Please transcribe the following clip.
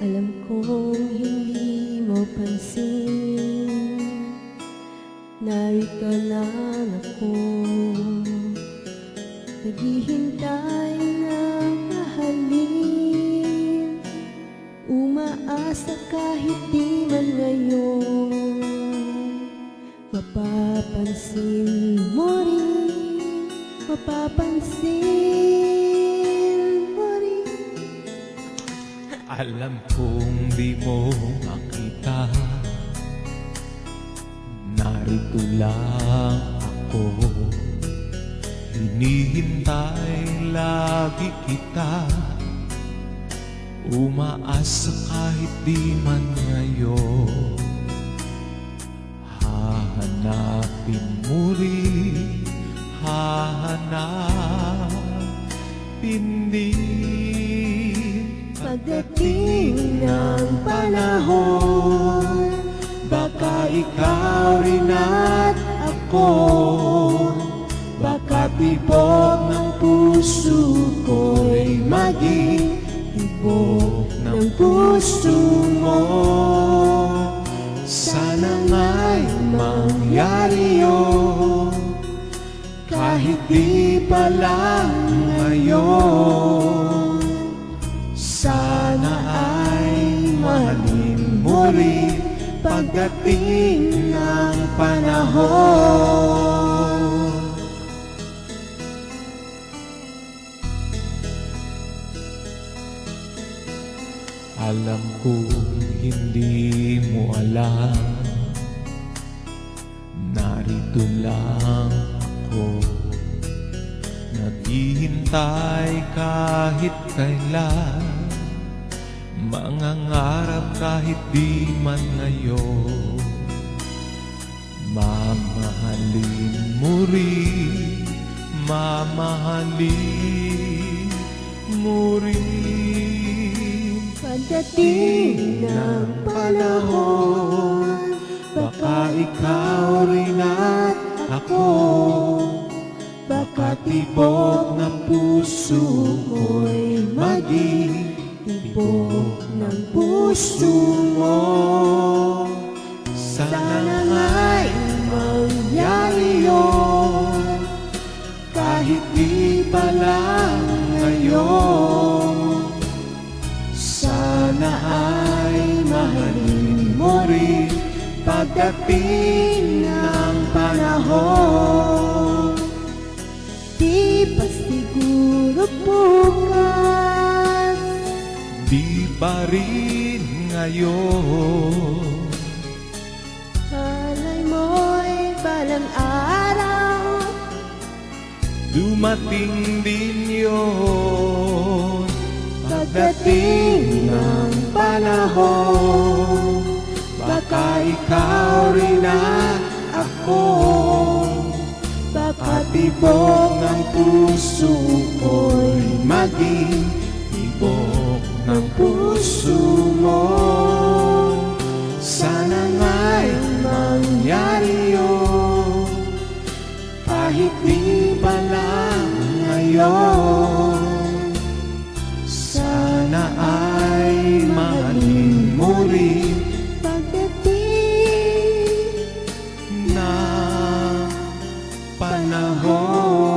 Alam kong hindi mo pansin, narito lang ako, naghihintay ng mahalin, umaasa kahit di man ngayon, mapapansin mo rin, mapapansin mo rin. Alam kong di mo makita, narito lang ako, hinihintay lagi kita, umaasa kahit di man ngayon, hahanapin mo rin, hahanapin din. Pagdating ng panahon, Baka ikaw rin at ako, baka tibok ng puso ko'y maging tibok ng puso mo. Sana nga'y mangyari yun, kahit di pa lang ngayon. Sana ay mahalin mo rin pagdating ng panahon. Alam kong hindi mo alam, narito lang ako, naghihintay kahit kailan, mangangarap kahit di man ngayon, mamahalin mo rin, mamahalin mo rin. pagdating ng panahon, Baka ikaw rin at ako, baka tibok ng puso ko'y maging tibok ng puso mo. Sana nga'y mangyari yun, kahit di pa lang ngayon. Sana ay mahalin mo rin pagdating ng panahon. di pa siguro bukas, Di pa rin ngayon, malay mo'y balang araw, dumating din yun. pagdating ng panahon, baka ikaw rin at ako, baka tibok ng puso ko'y maging tibok ng puso mo. Sana nga'y mangyari yun, kahit di pa lang ngayon. Sana ay mahalin mo rin pagdating na panahon.